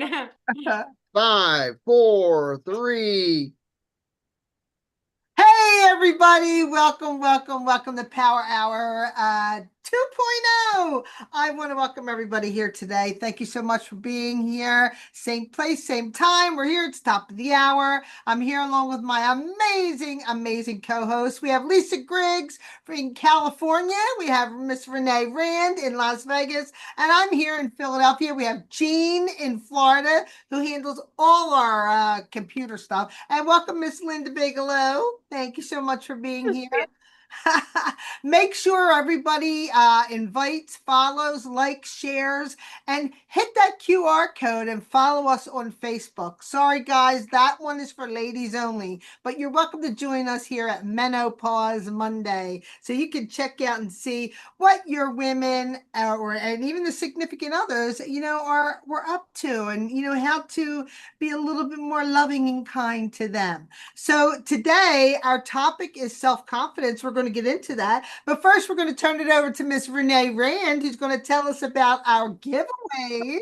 fine. 5, 4, 3. Hey everybody, welcome to Power Hour 2.0. I want to welcome everybody here today. Thank you so much for being here. Same place, same time. We're here at the top of the hour. I'm here along with my amazing co-host. We have Lisa Griggs from California. We have Miss Renee Rand in Las Vegas, and I'm here in Philadelphia. We have Jean in Florida, who handles all our computer stuff. And welcome Miss Linda Bigelow. Thank you so much for being here. Make sure everybody invites, follows, likes, shares, and hit that QR code and follow us on Facebook. Sorry, guys, that one is for ladies only, but you're welcome to join us here at Menopause Monday. So you can check out and see what your women and even the significant others, we're up to, and, how to be a little bit more loving and kind to them. So today, our topic is self-confidence. We're going to get into that. But first, we're going to turn it over to Miss Renee Rand, who's going to tell us about our giveaways.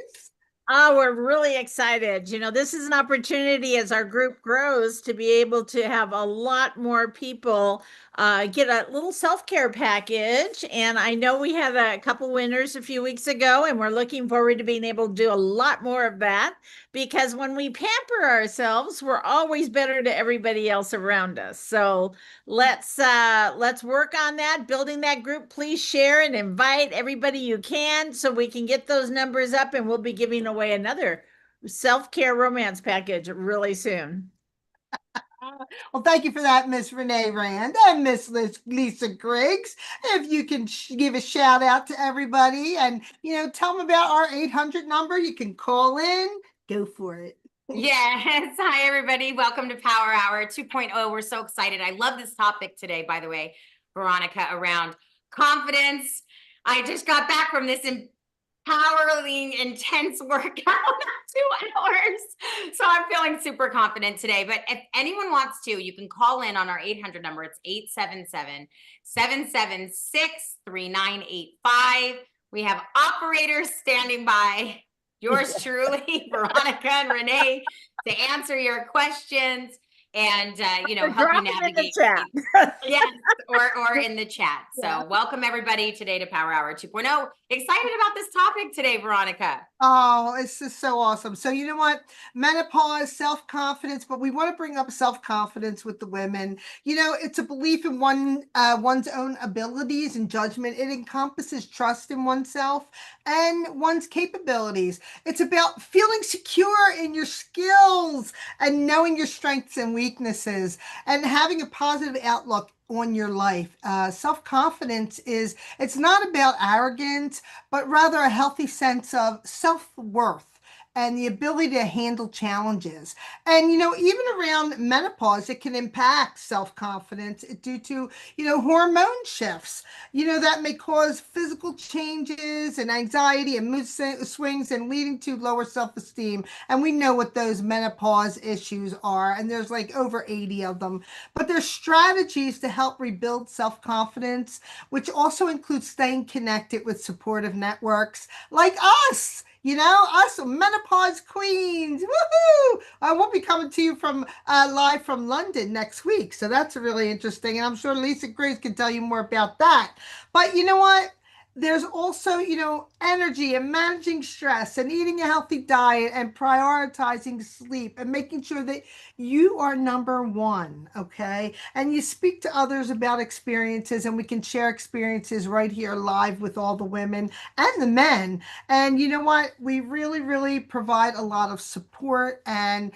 Oh, we're really excited. This is an opportunity as our group grows to be able to have a lot more people get a little self-care package. And I know we had a couple winners a few weeks ago, and we're looking forward to being able to do a lot more of that, because when we pamper ourselves, we're always better to everybody else around us. So let's work on that, building that group. Please share and invite everybody you can so we can get those numbers up, and we'll be giving away another self-care romance package really soon. Well, thank you for that, Miss Renee Rand and Miss Lisa Griggs. If you can give a shout out to everybody and, tell them about our 800 number, you can call in. Go for it. Yes. Hi, everybody. Welcome to Power Hour 2.0. We're so excited. I love this topic today, by the way, Veronica, around confidence. I just got back from this empowering, intense workout, 2 hours. So I'm feeling super confident today. But if anyone wants to, you can call in on our 800 number. It's 877-776-3985. We have operators standing by. Yours truly, Veronica and Renee, to answer your questions and help you navigate. Yes, or in the chat. So welcome everybody today to Power Hour 2.0. Excited about this topic today, Veronica. Oh, it's just so awesome. So you know what? Menopause, self-confidence, but we want to bring up self-confidence with the women. It's a belief in one's own abilities and judgment. It encompasses trust in oneself and one's capabilities. It's about feeling secure in your skills and knowing your strengths and weaknesses and having a positive outlook on your life. Self-confidence it's not about arrogance, but rather a healthy sense of self-worth and the ability to handle challenges. And, even around menopause, it can impact self-confidence due to, hormone shifts, that may cause physical changes and anxiety and mood swings and leading to lower self-esteem. And we know what those menopause issues are. And there's like over 80 of them. But there's strategies to help rebuild self-confidence, which also includes staying connected with supportive networks like us. Us menopause queens. Woohoo! I will be coming to you from live from London next week. So that's really interesting. And I'm sure Lisa Grace can tell you more about that. But you know what? There's also, energy and managing stress and eating a healthy diet and prioritizing sleep and making sure that you are number one, okay? And you speak to others about experiences, and we can share experiences right here live with all the women and the men. And you know what? We really, really provide a lot of support and,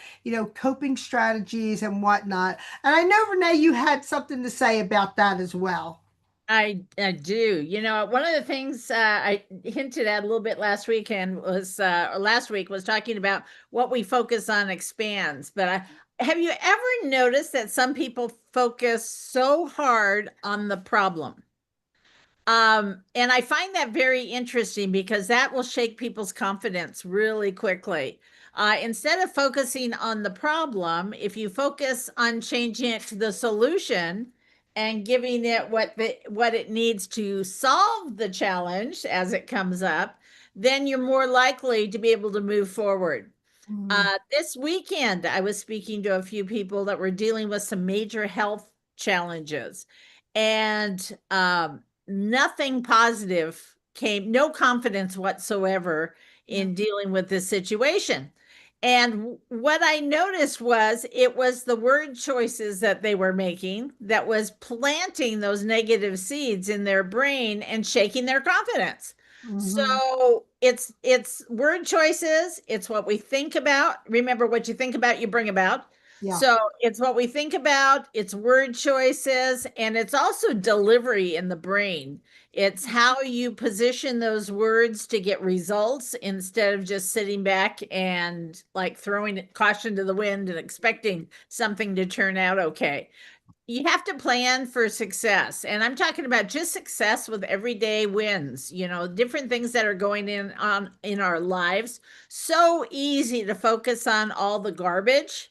coping strategies and whatnot. And I know, Renee, you had something to say about that as well. I do. One of the things I hinted at a little bit last weekend was last week was talking about what we focus on expands. But have you ever noticed that some people focus so hard on the problem? And I find that very interesting because that will shake people's confidence really quickly. Instead of focusing on the problem, if you focus on changing it to the solution and giving it what it needs to solve the challenge as it comes up, then you're more likely to be able to move forward. Mhm. This weekend, I was speaking to a few people that were dealing with some major health challenges, and nothing positive came, no confidence whatsoever Yeah. in dealing with this situation. And what I noticed was it was the word choices that they were making that was planting those negative seeds in their brain and shaking their confidence. Mhm. So it's word choices, it's what we think about. Remember, what you think about, you bring about. Yeah. So it's what we think about, it's word choices, and it's also delivery in the brain. It's how you position those words to get results instead of just sitting back and like throwing caution to the wind and expecting something to turn out okay. You have to plan for success. And I'm talking about just success with everyday wins, different things that are going on in our lives. So easy to focus on all the garbage.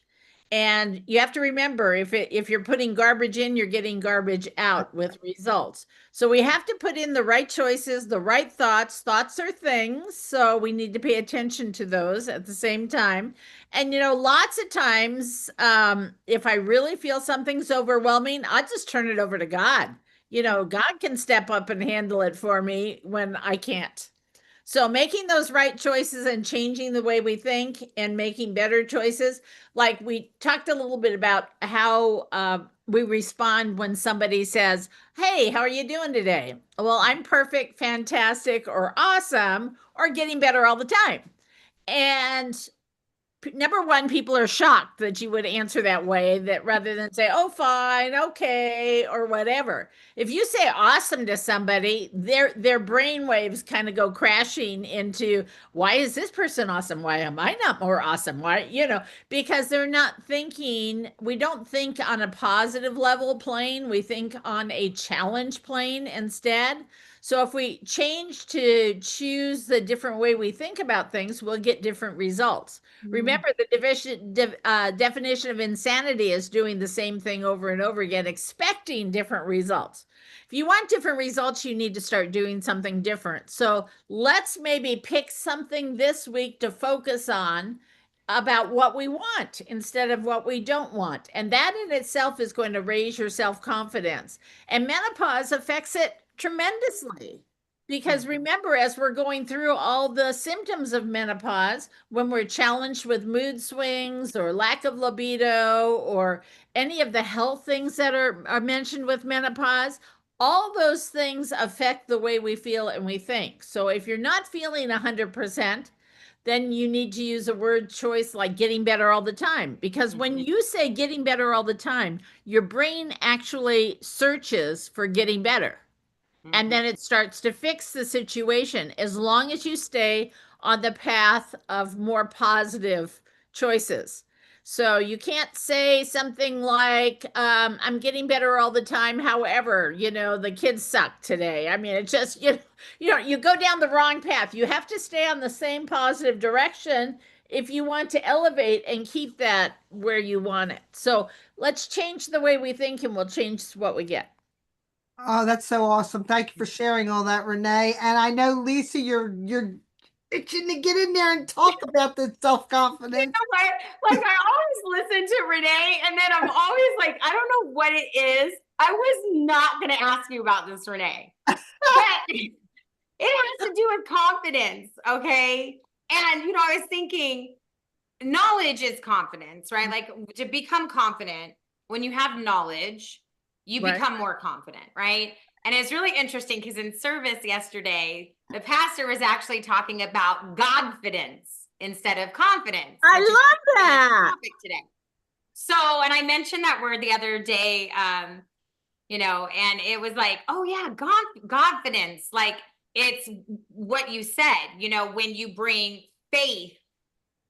And you have to remember, if you're putting garbage in, you're getting garbage out with results. So we have to put in the right choices, the right thoughts. Thoughts are things, so we need to pay attention to those at the same time. And lots of times, if I really feel something's overwhelming, I just turn it over to God. God can step up and handle it for me when I can't. So making those right choices and changing the way we think and making better choices. Like we talked a little bit about how we respond when somebody says, "Hey, how are you doing today?" Well, I'm perfect, fantastic, or awesome, or getting better all the time. And number one, people are shocked that you would answer that way, that rather than say, "Oh, fine, okay," or whatever. If you say awesome to somebody, their brain waves kind of go crashing into, why is this person awesome? Why am I not more awesome? Why, because they're not thinking, we don't think on a positive level plane, we think on a challenge plane instead. So if we change to choose the different way we think about things, we'll get different results. Mhm. Remember, the definition of insanity is doing the same thing over and over again, expecting different results. If you want different results, you need to start doing something different. So let's maybe pick something this week to focus on about what we want instead of what we don't want. And that in itself is going to raise your self confidence. And menopause affects it tremendously. Because remember, as we're going through all the symptoms of menopause, when we're challenged with mood swings or lack of libido or any of the health things that are mentioned with menopause, all those things affect the way we feel and we think. So if you're not feeling 100%, then you need to use a word choice like getting better all the time. Because when you say getting better all the time, your brain actually searches for getting better, and Mhm. then it starts to fix the situation as long as you stay on the path of more positive choices. So you can't say something like, "I'm getting better all the time. However, the kids suck today." I mean, it just, you go down the wrong path. You have to stay on the same positive direction if you want to elevate and keep that where you want it. So let's change the way we think and we'll change what we get. Oh, that's so awesome. Thank you for sharing all that, Renee. And I know, Lisa, you're itching to get in there and talk about this self-confidence. Like I always listen to Renee, and then I'm always like, I don't know what it is. I was not going to ask you about this, Renee, but it has to do with confidence. Okay. And, I was thinking knowledge is confidence, right? Like to become confident, when you have knowledge, you Right. become more confident, right? And it's really interesting because in service yesterday, the pastor was actually talking about Godfidence instead of confidence, I which is love the that. topic today. So, and I mentioned that word the other day, and it was like, oh yeah, Godfidence. Like it's what you said, when you bring faith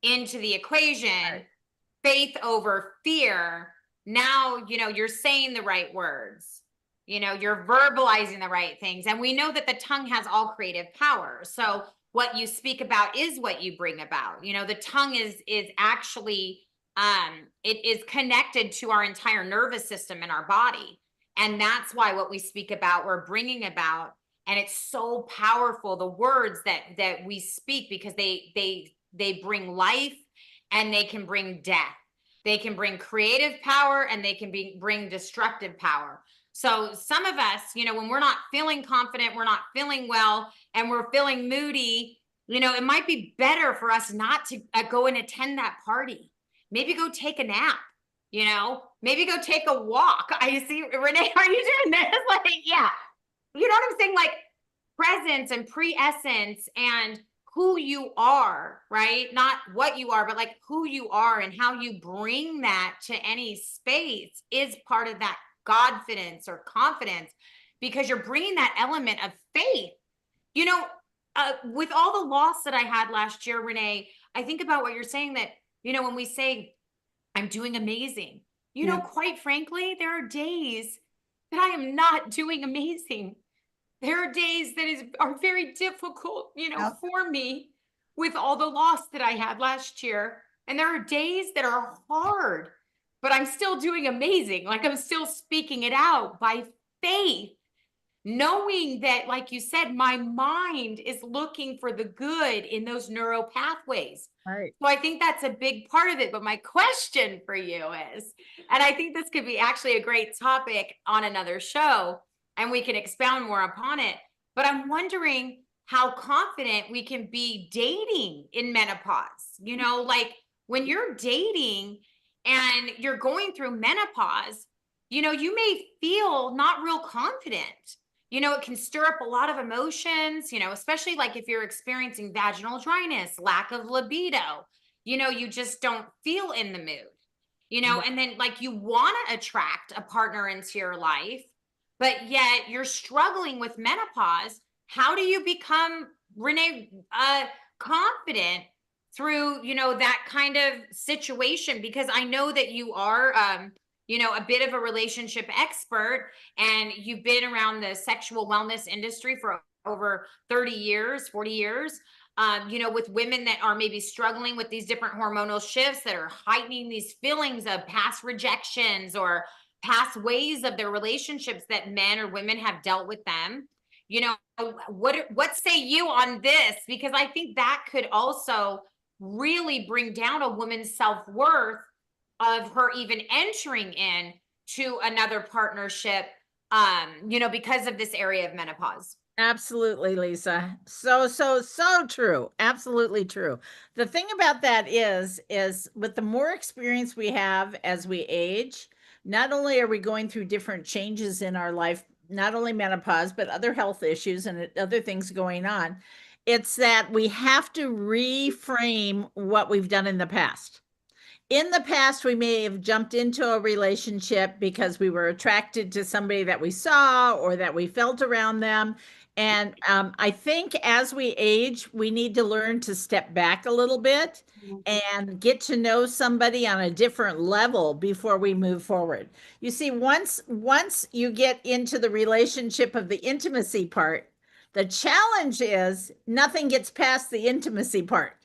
into the equation, faith over fear. Now, you're saying the right words, you're verbalizing the right things. And we know that the tongue has all creative power. So what you speak about is what you bring about. The tongue is actually it is connected to our entire nervous system in our body. And that's why what we speak about, we're bringing about. And it's so powerful, the words that we speak, because they bring life and they can bring death. They can bring creative power, and they can bring destructive power. So some of us, when we're not feeling confident, we're not feeling well, and we're feeling moody, it might be better for us not to go and attend that party. Maybe go take a nap, maybe go take a walk. I see, Renee, are you doing this? Like, yeah. You know what I'm saying? Like presence and pre-essence and who you are, right? Not what you are, but like who you are and how you bring that to any space is part of that confidence or confidence, because you're bringing that element of faith. With all the loss that I had last year, Renee, I think about what you're saying, that, when we say, I'm doing amazing, quite frankly, there are days that I am not doing amazing. There are days that are very difficult, for me with all the loss that I had last year. And there are days that are hard, but I'm still doing amazing. Like I'm still speaking it out by faith, knowing that, like you said, my mind is looking for the good in those neural pathways. Right. So I think that's a big part of it. But my question for you is, and I think this could be actually a great topic on another show, and we can expound more upon it, but I'm wondering how confident we can be dating in menopause. Like when you're dating and you're going through menopause, you may feel not real confident. It can stir up a lot of emotions, especially like if you're experiencing vaginal dryness, lack of libido, you just don't feel in the mood, and then like you want to attract a partner into your life, but yet you're struggling with menopause. How do you become, Renee, confident through, that kind of situation? Because I know that you are, a bit of a relationship expert, and you've been around the sexual wellness industry for over 30 years, 40 years, with women that are maybe struggling with these different hormonal shifts that are heightening these feelings of past rejections or past ways of their relationships that men or women have dealt with them. What say you on this? Because I think that could also really bring down a woman's self-worth of her even entering in to another partnership, because of this area of menopause. Absolutely, Lisa. So true. Absolutely true. The thing about that is with the more experience we have as we age, not only are we going through different changes in our life, not only menopause, but other health issues and other things going on, it's that we have to reframe what we've done in the past. In the past, we may have jumped into a relationship because we were attracted to somebody that we saw or that we felt around them. And I think as we age, we need to learn to step back a little bit and get to know somebody on a different level before we move forward. You see, once you get into the relationship of the intimacy part, the challenge is nothing gets past the intimacy part.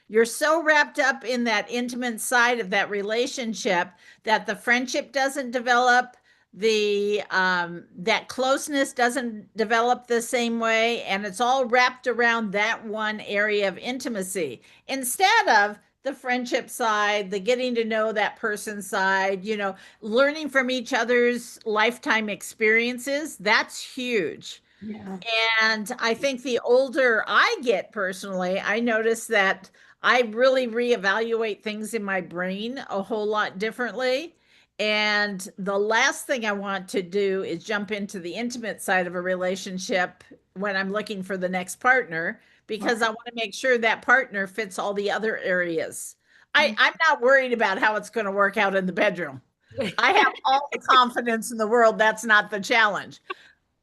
You're so wrapped up in that intimate side of that relationship that the friendship doesn't develop, the that closeness doesn't develop the same way, and it's all wrapped around that one area of intimacy instead of the friendship side, the getting to know that person side, learning from each other's lifetime experiences. That's huge. Yeah. And I think the older I get personally, I notice that I really reevaluate things in my brain a whole lot differently. And the last thing I want to do is jump into the intimate side of a relationship when I'm looking for the next partner, because I want to make sure that partner fits all the other areas. I'm not worried about how it's going to work out in the bedroom. I have all the confidence in the world. That's not the challenge.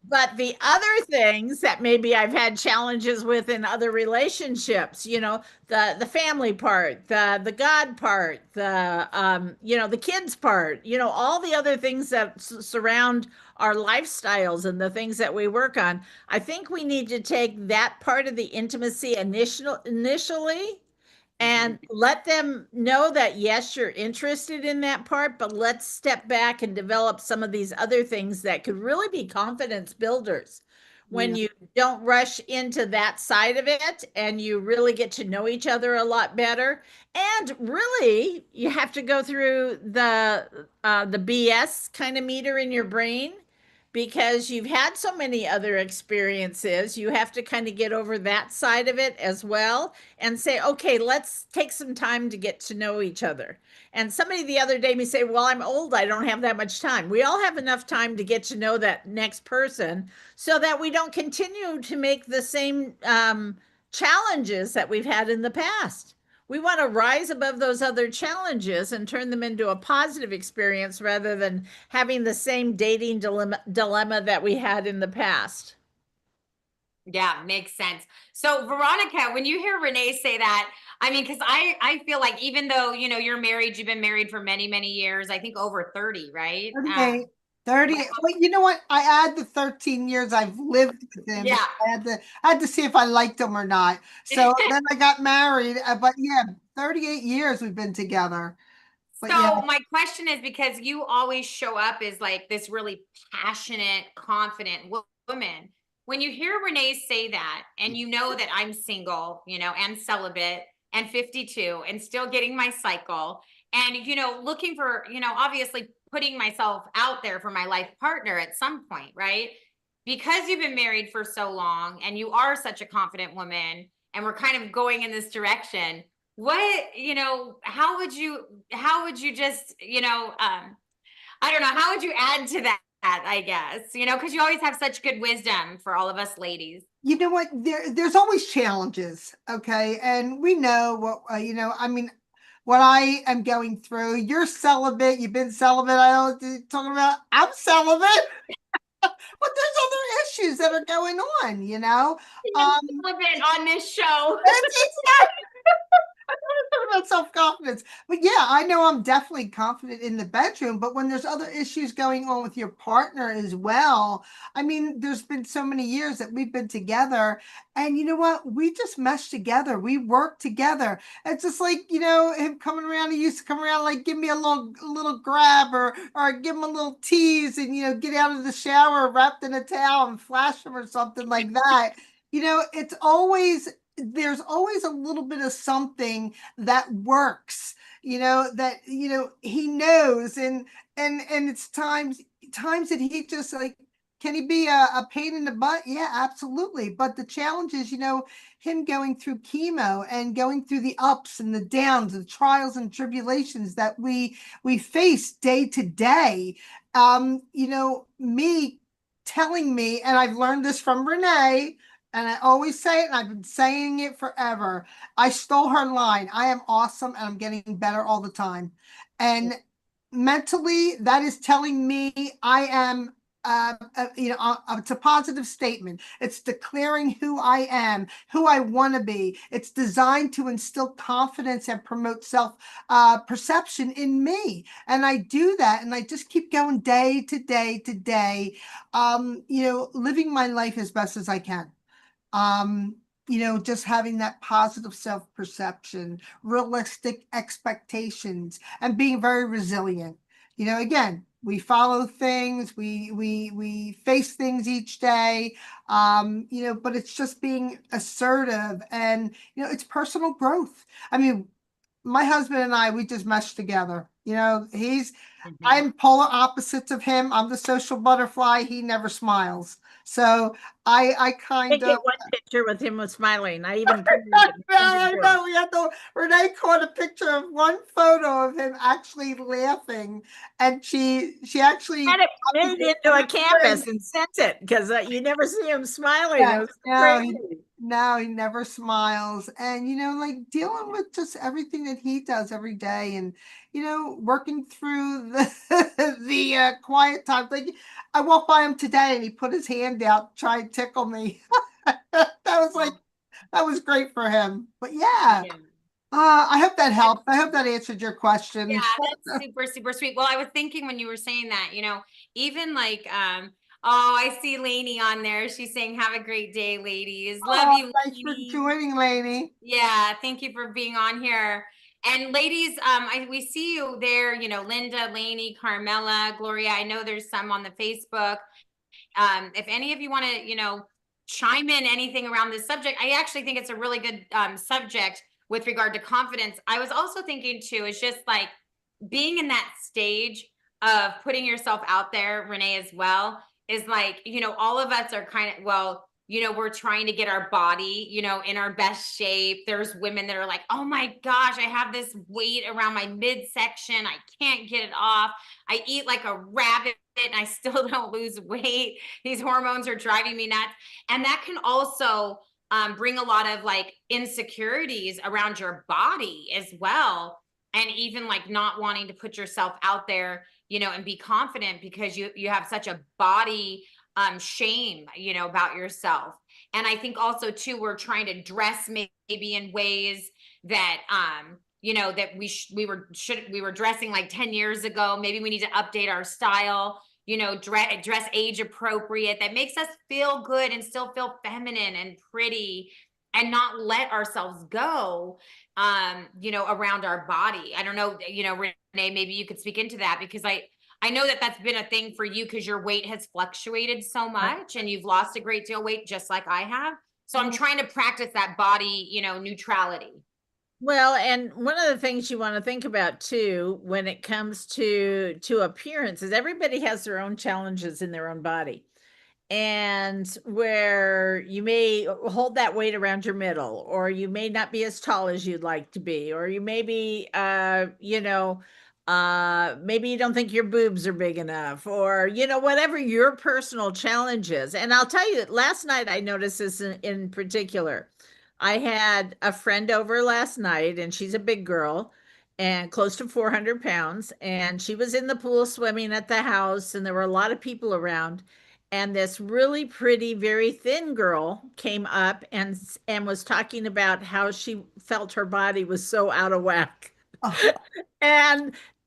But the other things that maybe I've had challenges with in other relationships, the family part, the God part, the kids part, all the other things that surround our lifestyles and the things that we work on. I think we need to take that part of the intimacy initially and let them know that yes, you're interested in that part, but let's step back and develop some of these other things that could really be confidence builders. When Yeah. you don't rush into that side of it, and you really get to know each other a lot better. And really, you have to go through the BS kind of meter in your brain because you've had so many other experiences. You have to kind of get over that side of it as well and say, okay, let's take some time to get to know each other. And somebody the other day may say, well, I'm old, I don't have that much time. We all have enough time to get to know that next person so that we don't continue to make the same challenges that we've had in the past. We want to rise above those other challenges and turn them into a positive experience rather than having the same dating dilemma that we had in the past. Yeah, makes sense. So Veronica, when you hear Renee say that, I mean, because I feel like even though, you know, you're married, you've been married for many, many years, I think over 30, right? 38, 30. Well, you know what? I add the 13 years I've lived with him. Yeah. I had to see if I liked him or not. So then I got married. But yeah, 38 years we've been together. But yeah, So my question is, because you always show up as like this really passionate, confident woman. When you hear Renee say that, and you know that I'm single, you know, and celibate and 52 and still getting my cycle, and, you know, looking for, you know, obviously putting myself out there for my life partner at some point, right? Because you've been married for so long and you are such a confident woman, and we're kind of going in this direction, what, you know, how would you just, you know, I don't know, how would you add to that, I guess, you know, because you always have such good wisdom for all of us ladies. you know what? There's always challenges. Okay. And we know what, I mean, what I am going through. You're celibate. You've been celibate. I don't talking about, I'm celibate. But there's other issues that are going on, you know. Relevant on this show. It's about self-confidence. But yeah, I know I'm definitely confident in the bedroom, but when there's other issues going on with your partner as well, I mean, there's been so many years that we've been together, and you know what? We just mesh together. We work together. It's just like, him coming around, he used to come around like give me a little grab or give him a little tease and get out of the shower wrapped in a towel and flash him or something like that. It's always there's always a little bit of something that works, that he knows, and it's times that he just like, can he be a pain in the butt? Yeah, absolutely. But the challenge is, him going through chemo and going through the ups and the downs, the trials and tribulations that we face day to day. Me telling me, and I've learned this from Renee, and I always say it, and I've been saying it forever. I stole her line. I am awesome and I'm getting better all the time. And mentally, that is telling me I am, it's a positive statement. It's declaring who I am, who I want to be. It's designed to instill confidence and promote self perception in me. And I do that. And I just keep going day to day to day, living my life as best as I can. um just having that positive self-perception, realistic expectations, and being very resilient. Again, we follow things, we face things each day. But it's just being assertive, and it's personal growth. I mean, my husband and I, we just mesh together. I'm polar opposites of him. I'm the social butterfly. He never smiles. So I I kind get of, one picture with him with smiling. I even put it in I the board. know we had to. Renee caught a picture of one photo of him actually laughing, and she actually Had it made into a canvas and sent it because you never see him smiling. It yeah, was no, crazy. no, he never smiles. And, like dealing with just everything that he does every day, and, working through the quiet times. Like, I walked by him today and he put his hand out, tried to tickle me. That was great for him. But yeah, Yeah. I hope that helped. I hope that answered your question. Yeah, that's super, super sweet. Well, I was thinking when you were saying that, you know, even like, oh, I see Lainey on there. She's saying, have a great day, ladies. Love Oh, you, thanks for Lainey. joining, Lainey. Yeah, thank you for being on here. And ladies, we see you there, you know, Linda, Lainey, Carmela, Gloria. I know there's some on the Facebook. If any of you want to, you know, chime in anything around this subject. I actually think it's a really good subject with regard to confidence. I was also thinking too, is just like being in that stage of putting yourself out there, Renee, as well, is like, all of us are kind of, well, we're trying to get our body, in our best shape. There's women that are like, oh my gosh, I have this weight around my midsection. I can't get it off. I eat like a rabbit and I still don't lose weight. These hormones are driving me nuts. And that can also bring a lot of like insecurities around your body as well. And even like not wanting to put yourself out there, and be confident because you have such a body shame, about yourself. And I think also too, we're trying to dress maybe in ways that, that we were dressing like 10 years ago. Maybe we need to update our style, dress age appropriate, that makes us feel good and still feel feminine and pretty, and not let ourselves go, around our body. I don't know, Renee, maybe you could speak into that, because I know that that's been a thing for you because your weight has fluctuated so much and you've lost a great deal of weight just like I have. So I'm trying to practice that body, neutrality. Well, and one of the things you want to think about too when it comes to appearance is everybody has their own challenges in their own body. And where you may hold that weight around your middle, or you may not be as tall as you'd like to be, or you may be maybe you don't think your boobs are big enough, or whatever your personal challenge is. And I'll tell you that last night I noticed this in particular. I had a friend over last night, and she's a big girl and close to 400 pounds, and she was in the pool swimming at the house, and there were a lot of people around. And this really pretty, very thin girl came up and was talking about how she felt her body was so out of whack. Oh,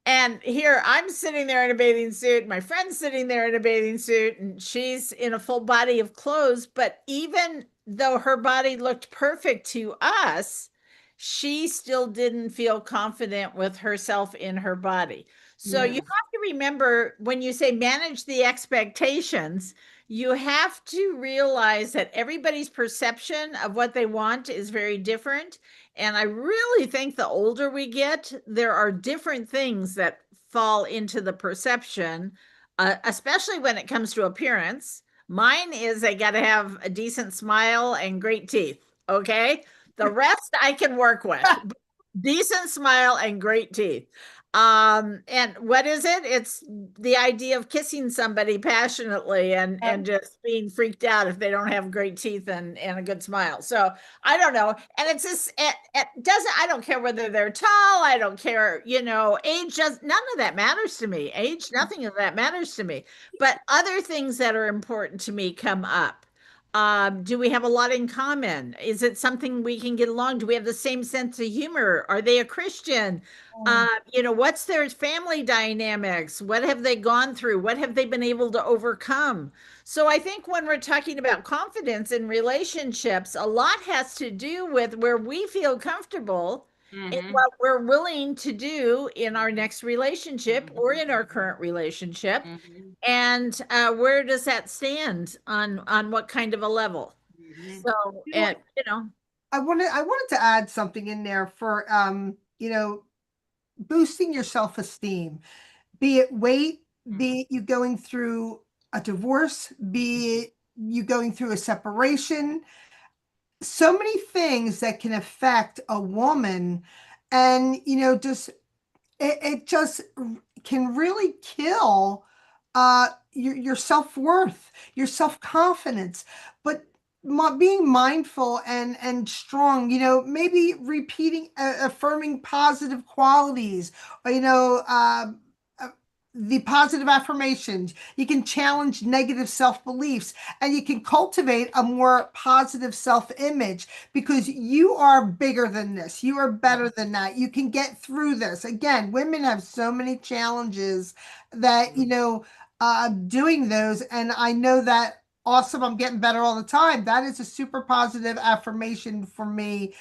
And here I'm sitting there in a bathing suit, my friend's sitting there in a bathing suit, and she's in a full body of clothes. But even though her body looked perfect to us, she still didn't feel confident with herself in her body. So you yeah. have to remember, when you say manage the expectations, you have to realize that everybody's perception of what they want is very different. And I really think the older we get, there are different things that fall into the perception, especially when it comes to appearance. Mine is I got to have a decent smile and great teeth. Okay. The rest I can work with. Decent smile and great teeth. And what is it? It's the idea of kissing somebody passionately and just being freaked out if they don't have great teeth and a good smile. So I don't know. And it's just it doesn't, I don't care whether they're tall, I don't care, age, just none of that matters to me. Age, nothing of that matters to me. But other things that are important to me come up. Do we have a lot in common? Is it something we can get along? Do we have the same sense of humor? Are they a Christian? What's their family dynamics? What have they gone through? What have they been able to overcome? So I think when we're talking about confidence in relationships, a lot has to do with where we feel comfortable in Mm-hmm. what we're willing to do in our next relationship or in our current relationship. Mm-hmm. And where does that stand on what kind of a level? Mm-hmm. So, You know and what? you know, I wanted to add something in there for boosting your self-esteem, be it weight, be it you going through a divorce, be it you going through a separation, so many things that can affect a woman. And just it just can really kill your self-worth, your self-confidence. But being mindful and strong, maybe repeating, affirming positive qualities, or uh, the positive affirmations. You can challenge negative self-beliefs, and you can cultivate a more positive self-image, because you are bigger than this. You are better than that. You can get through this. Again, women have so many challenges that, doing those. And I know that, awesome, I'm getting better all the time. That is a super positive affirmation for me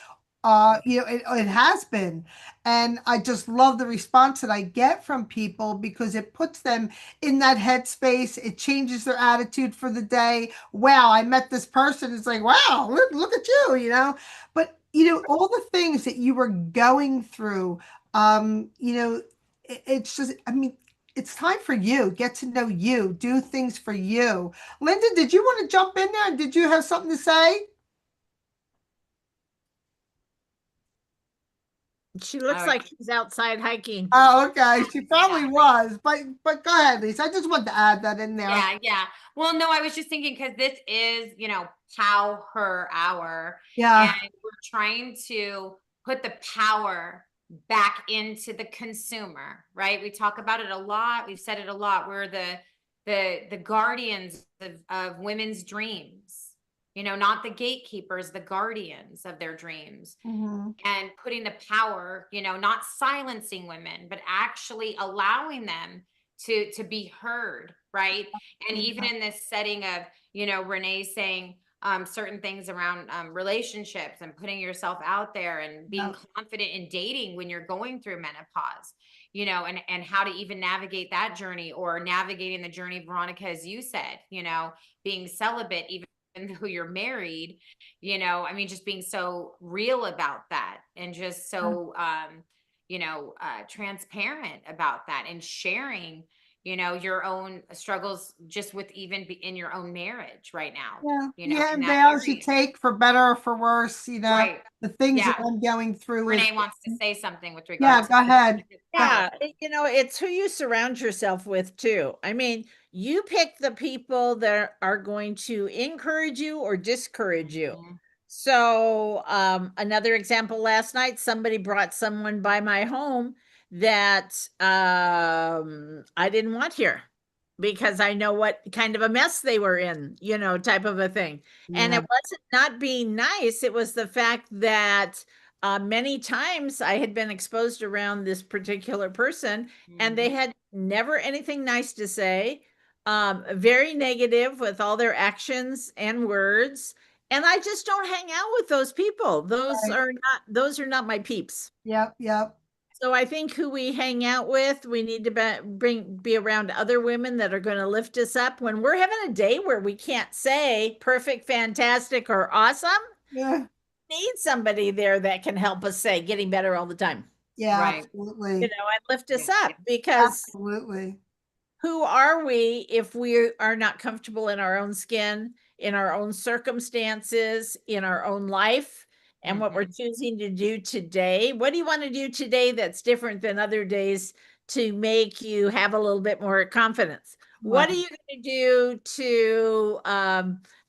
It has been. And I just love the response that I get from people because it puts them in that headspace. It changes their attitude for the day. Wow, I met this person. It's like, wow, look at you. But, all the things that you were going through, it's just, I mean, it's time for you. Get to know you, do things for you. Linda, did you want to jump in there? Did you have something to say? She All looks right. like she's outside hiking. Oh, okay. She probably Exactly. was, but go ahead, Lisa. I just wanted to add that in there. Yeah, yeah. Well, no, I was just thinking because this is, PowHer Hour, and Yeah. we're trying to put the power back into the consumer, right? We talk about it a lot. We've said it a lot. We're the guardians of women's dreams, not the gatekeepers, the guardians of their dreams. Hmm. And putting the power, not silencing women, but actually allowing them to be heard, right? And even Yeah. in this setting of, Renee saying certain things around relationships and putting yourself out there and being Yeah. confident in dating when you're going through menopause, and how to even navigate that journey, or navigating the journey, Veronica, as you said, being celibate, even though you're married, I mean, just being so real about that, and just so transparent about that, and sharing your own struggles, just with even in your own marriage right now, Yeah. Yeah. in And that vows you area. take for better or for worse, Right. the things that Yeah. I'm going through is, Renee wants to say something with yeah, regards to go ahead. Go ahead. power. Yeah, it's who you surround yourself with too. I mean, you pick the people that are going to encourage you or discourage you. Mhm. So, another example, last night, somebody brought someone by my home that I didn't want here because I know what kind of a mess they were in, type of a thing. And Yeah. it wasn't not being nice, it was the fact that many times I had been exposed around this particular person, and they Mhm. had never anything nice to say, very negative with all their actions and words. And I just don't hang out with those people. Right. Those are not my peeps. Yep. Yep. So I think who we hang out with, we need to be around other women that are going to lift us up when we're having a day where we can't say perfect, fantastic, or awesome. Yeah. Need somebody there that can help us say getting better all the time, Yeah. Right. Absolutely. and lift Yeah. us up, Yeah. because Absolutely. who are we if we are not comfortable in our own skin, in our own circumstances, in our own life, and what we're Mhm. choosing to do today? What do you want to do today that's different than other days to make you have a little bit more confidence? What are Right. you going to do to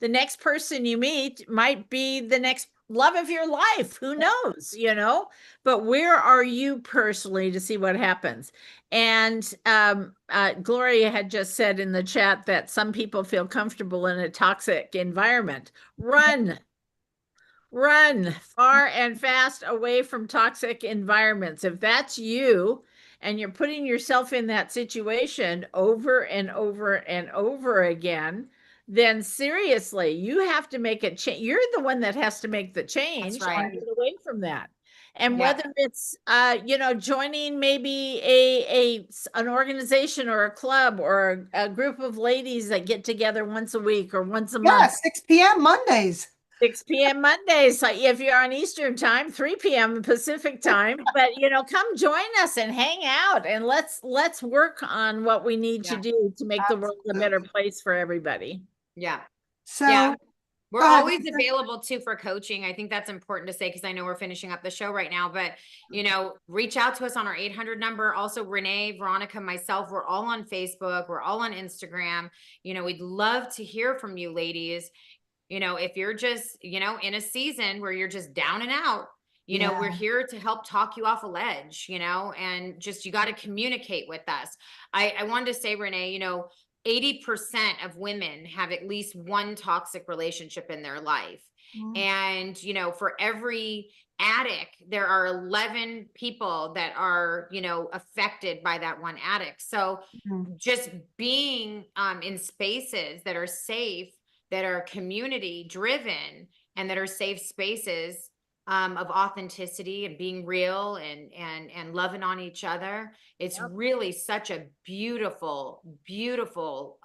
the next person you meet might be the next love of your life? Who knows, But where are you personally to see what happens? And Gloria had just said in the chat that some people feel comfortable in a toxic environment. Run far and fast away from toxic environments. If that's you and you're putting yourself in that situation over and over and over again, then seriously, you have to make a change. You're the one that has to make the That's change right. and get away from that. And Yeah. whether it's joining maybe an organization or a club or a group of ladies that get together once a week or once a Yeah. month. 6 p.m. Mondays. 6 p.m. Mondays, like if you're on Eastern time, 3 p.m. Pacific time. But come join us and hang out, and let's work on what we need to Yeah. do to make the world a better Absolutely. place for everybody. Yeah. Yeah. So We're go ahead, always Lisa. available too for coaching. I think that's important to say, because I know we're finishing up the show right now, but reach out to us on our 800 number. Also, Renee, Veronica, myself, we're all on Facebook. We're all on Instagram. We'd love to hear from you ladies. If you're just, in a season where you're just down and out, Yeah. we're here to help talk you off a ledge, and just, you got to communicate with us. I wanted to say, Renee, 80% of women have at least one toxic relationship in their life. Mhm. And, for every addict, there are 11 people that are, affected by that one addict. So just being in spaces that are safe, that are community driven, and that are safe spaces, of authenticity and being real and loving on each other. It's Yep. really such a beautiful, beautiful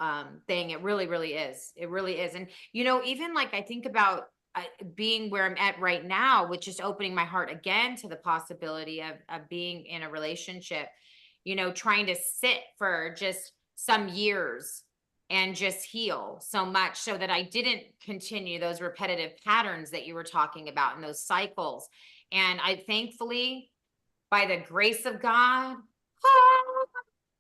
thing. It really, really is. It really is. And even like I think about being where I'm at right now, which is opening my heart again to the possibility of being in a relationship, trying to sit for just some years and just heal so much so that I didn't continue those repetitive patterns that you were talking about and those cycles. And I thankfully, by the grace of God,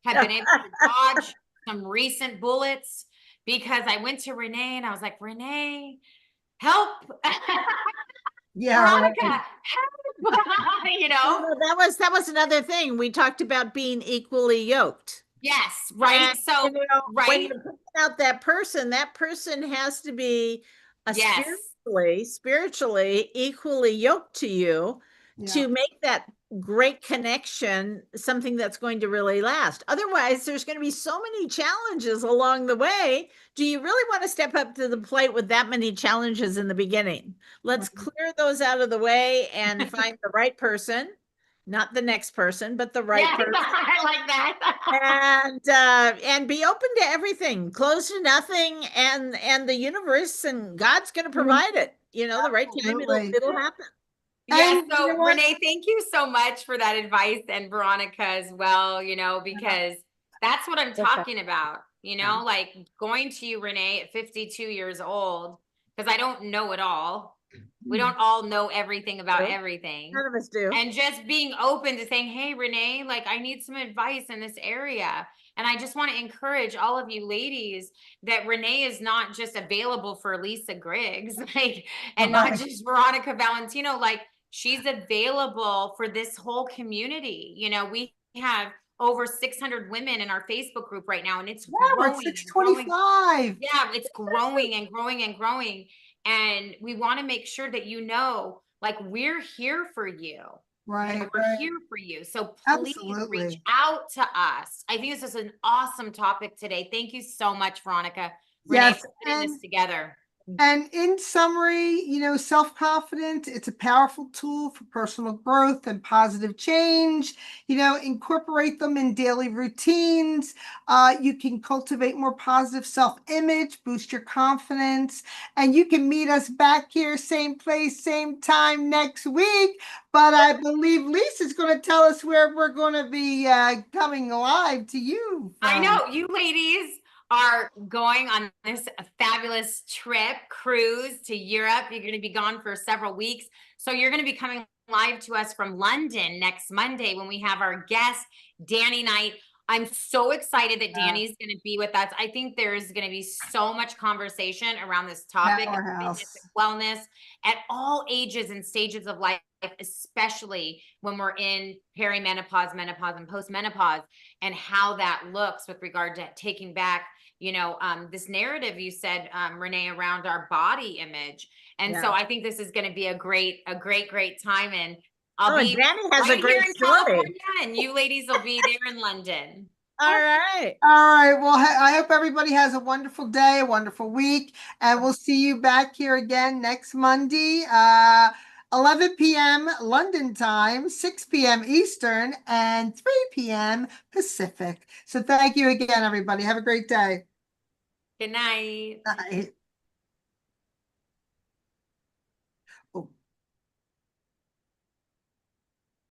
have been able to dodge some recent bullets because I went to Renee and I was like, Renee, help. Yeah, Veronica, right. help. That was another thing. We talked about being equally yoked. Yes, right. And, So, when right. you're picking out that person has to be Yes. spiritually equally yoked to you Yeah. to make that great connection something that's going to really last. Otherwise, there's going to be so many challenges along the way. Do you really want to step up to the plate with that many challenges in the beginning? Let's Right. clear those out of the way and find the right person, not the next person, but the right Yes, person. I like that. And be open to everything, close to nothing, and the universe and God's going to provide it. The right time, Absolutely. it'll happen. Yes. And you So know what? Renee, thank you so much for that advice, and Veronica as well, because that's what I'm talking about, Yeah. like going to you, Renee, at 52 years old, because I don't know it all. We don't all know everything about Nope. everything. None of us do. And just being open to saying, hey, Renee, like I need some advice in this area. And I just want to encourage all of you ladies that Renee is not just available for Lisa Griggs, like, and not Right. just Veronica Valentino, like she's available for this whole community. We have over 600 women in our Facebook group right now, and it's Yeah, we're at growing and growing. 625. Yeah, it's growing and growing and growing. And we want to make sure that like we're here for you. Right, We're right. here for you. So please reach Absolutely. out to us. I think this is an awesome topic today. Thank you so much, Veronica. Renee, Yes. for putting this together. And in summary, self-confidence, it's a powerful tool for personal growth and positive change. Incorporate them in daily routines. You can cultivate more positive self-image, boost your confidence, and you can meet us back here, same place, same time next week. But I believe Lisa's going to tell us where we're going to be coming live to you I from. know you ladies are going on this fabulous cruise to Europe. You're going to be gone for several weeks. So you're going to be coming live to us from London next Monday when we have our guest, Danny Knight. I'm so excited that Danny's going to be with us. I think there's going to be so much conversation around this topic of fitness and wellness at all ages and stages of life, especially when we're in perimenopause, menopause, and postmenopause, and how that looks with regard to taking back this narrative you said, Renee, around our body image. And so I think this is going to be a great time. And I'll be Danny has right a great here in story. California, and you ladies will be there in London. All right. All right. Well, I hope everybody has a wonderful day, a wonderful week, and we'll see you back here again next Monday, 11 p.m. London time, 6 p.m. Eastern, and 3 p.m. Pacific. So thank you again, everybody. Have a great day. Good night. Bye.